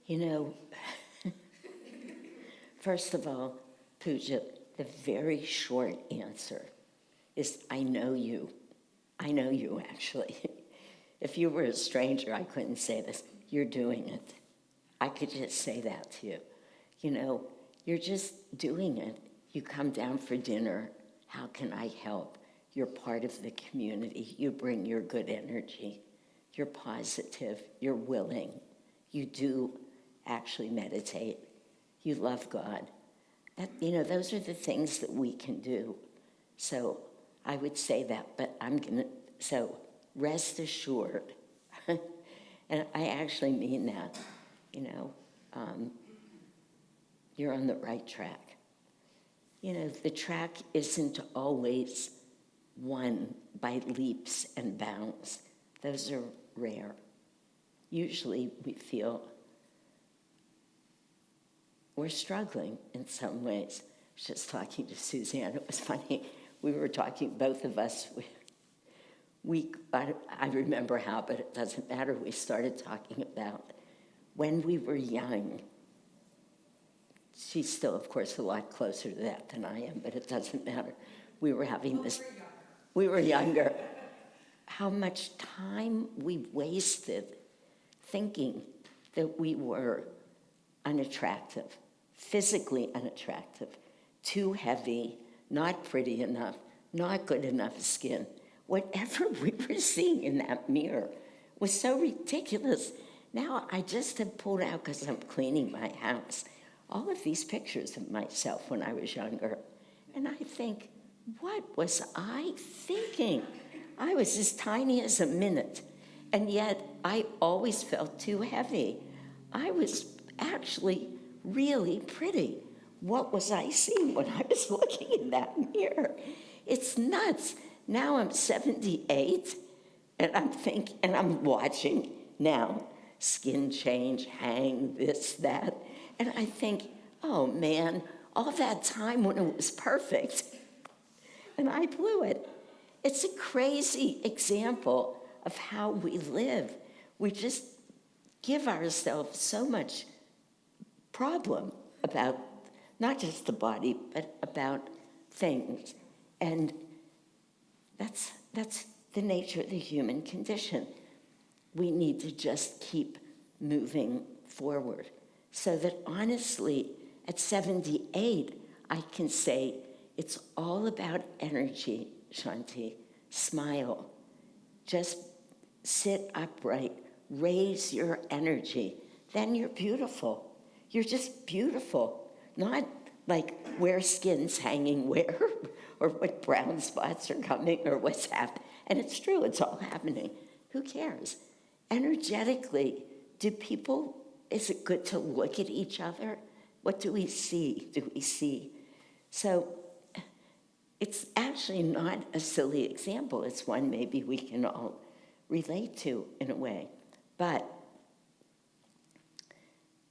You know, first of all, Pooja, the very short answer is I know you. I know you, actually. If you were a stranger, I couldn't say this. You're doing it. I could just say that to you. You know, you're just doing it. You come down for dinner. How can I help? You're part of the community. You bring your good energy. You're positive. You're willing. You do actually meditate. You love God. Those are the things that we can do. So I would say that, but so rest assured, and I actually mean that, you're on the right track. The track isn't always won by leaps and bounds. Those are rare. Usually we feel we're struggling in some ways. I was just talking to Suzanne. It was funny. We were talking, both of us. I remember how, but it doesn't matter. We started talking about when we were young. She's still, of course, a lot closer to that than I am, but it doesn't matter. We were having this. We were younger. How much time we wasted thinking that we were unattractive, physically unattractive, too heavy, not pretty enough, not good enough skin. Whatever we were seeing in that mirror was so ridiculous. Now I just have pulled out, because I'm cleaning my house, all of these pictures of myself when I was younger. And I think, what was I thinking? I was as tiny as a minute, and yet I always felt too heavy. I was actually really pretty. What was I seeing when I was looking in that mirror? It's nuts. Now I'm 78, and I'm watching now skin change, hang, this, that, and I think, oh man, all that time when it was perfect, and I blew it. It's a crazy example of how we live. We just give ourselves so much problem about not just the body, but about things. And that's the nature of the human condition. We need to just keep moving forward. So that honestly, at 78, I can say it's all about energy, Shanti. Smile. Just sit upright. Raise your energy. Then you're beautiful. You're just beautiful. Not like where skin's hanging where, or what brown spots are coming, or what's happening. And it's true, it's all happening. Who cares? Energetically, is it good to look at each other? What do we see? So it's actually not a silly example. It's one maybe we can all relate to in a way. But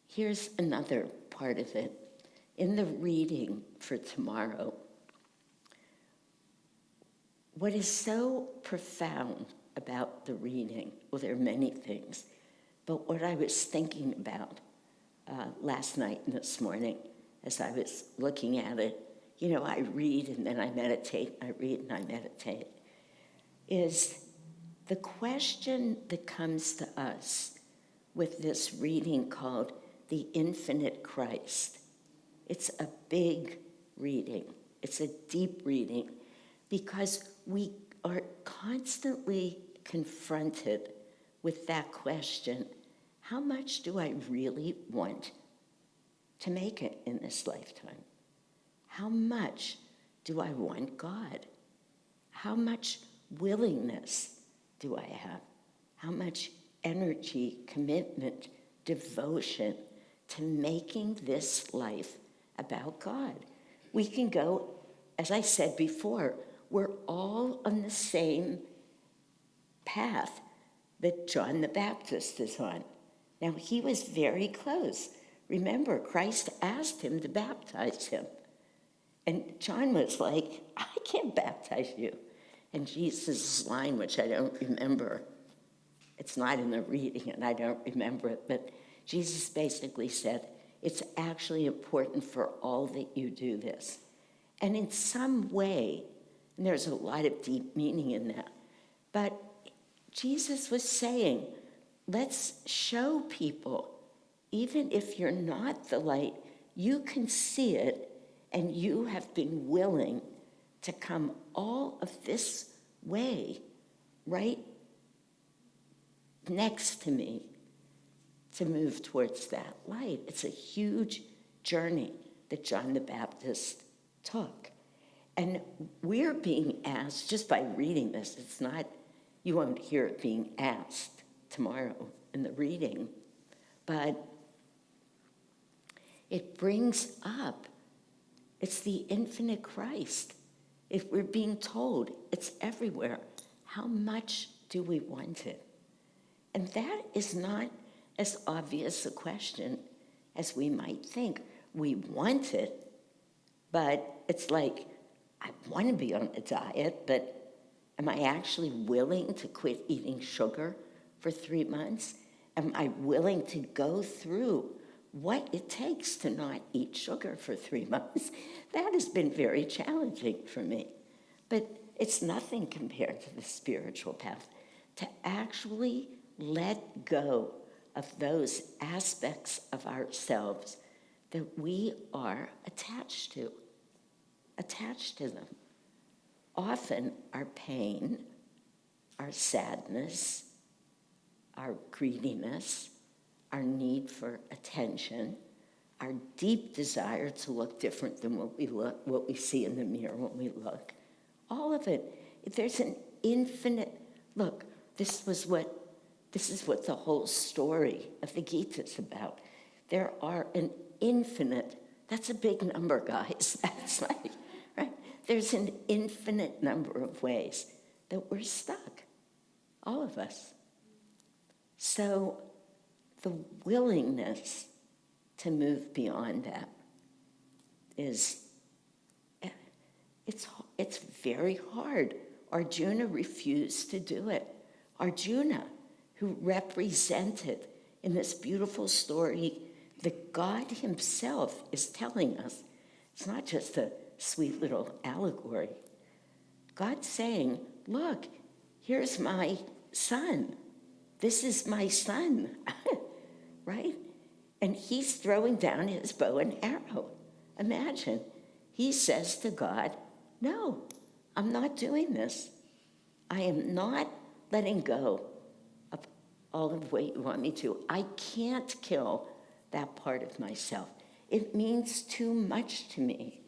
here's another part of it. In the reading for tomorrow, what is so profound about the reading, well, there are many things, but what I was thinking about last night and this morning as I was looking at it, I read and then I meditate, I read and I meditate, is the question that comes to us with this reading called The Infinite Christ. It's a big reading. It's a deep reading because we are constantly confronted with that question, how much do I really want to make it in this lifetime? How much do I want God? How much willingness do I have? How much energy, commitment, devotion to making this life about God? We can go, as I said before, we're all on the same path that John the Baptist is on. Now, he was very close. Remember, Christ asked him to baptize him. And John was like, I can't baptize you. And Jesus' line, which I don't remember, it's not in the reading and I don't remember it, but Jesus basically said, it's actually important for all that you do this. And in some way, and there's a lot of deep meaning in that, but Jesus was saying, let's show people, even if you're not the light, you can see it, and you have been willing to come all of this way, right next to me, to move towards that light. It's a huge journey that John the Baptist took. And we're being asked, just by reading this, it's not, you won't hear it being asked tomorrow in the reading, but it brings up, it's the infinite Christ. If we're being told it's everywhere, how much do we want it? And that is not as obvious a question as we might think. We want it, but it's like, I want to be on a diet, but am I actually willing to quit eating sugar for 3 months? Am I willing to go through what it takes to not eat sugar for 3 months? That has been very challenging for me. But it's nothing compared to the spiritual path. To actually let go of those aspects of ourselves that we are attached to them. Often our pain, our sadness, our greediness, our need for attention, our deep desire to look different than what we see in the mirror when we look. All of it. There's an infinite, look, this is what the whole story of the Gita is about. There are an infinite, that's a big number, guys. That's like, right? There's an infinite number of ways that we're stuck, all of us. So the willingness to move beyond that it's very hard. Arjuna refused to do it. Arjuna, who represented in this beautiful story that God himself is telling us. It's not just a sweet little allegory. God's saying, look, here's my son. This is my son, right? And he's throwing down his bow and arrow. Imagine, he says to God, no, I'm not doing this. I am not letting go of all of what you want me to. I can't kill that part of myself. It means too much to me.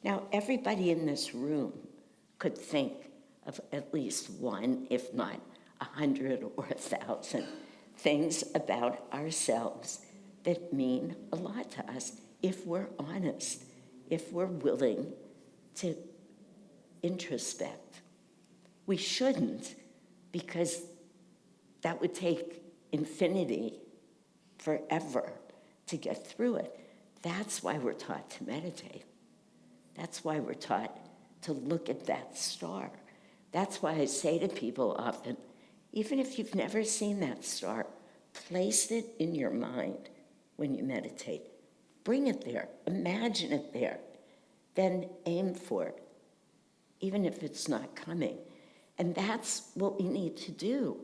Now, everybody in this room could think of at least one, if not 100 or 1,000 things about ourselves that mean a lot to us if we're honest, if we're willing to introspect. We shouldn't, because that would take infinity, forever, to get through it. That's why we're taught to meditate. That's why we're taught to look at that star. That's why I say to people often, even if you've never seen that star, place it in your mind when you meditate. Bring it there. Imagine it there. Then aim for it, even if it's not coming. And that's what we need to do.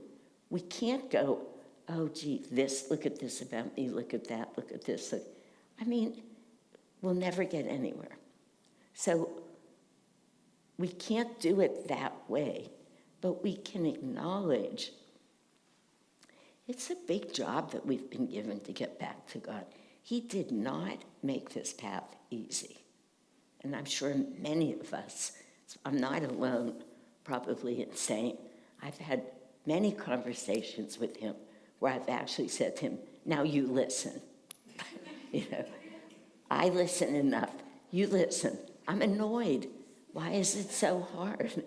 We can't go, oh, gee, look at this about me, look at that, look at this. I mean, we'll never get anywhere. So we can't do it that way, but we can acknowledge it's a big job that we've been given to get back to God. He did not make this path easy. And I'm sure many of us, I'm not alone probably in saying, I've had many conversations with him where I've actually said to him, now you listen. I listen enough. You listen. I'm annoyed. Why is it so hard?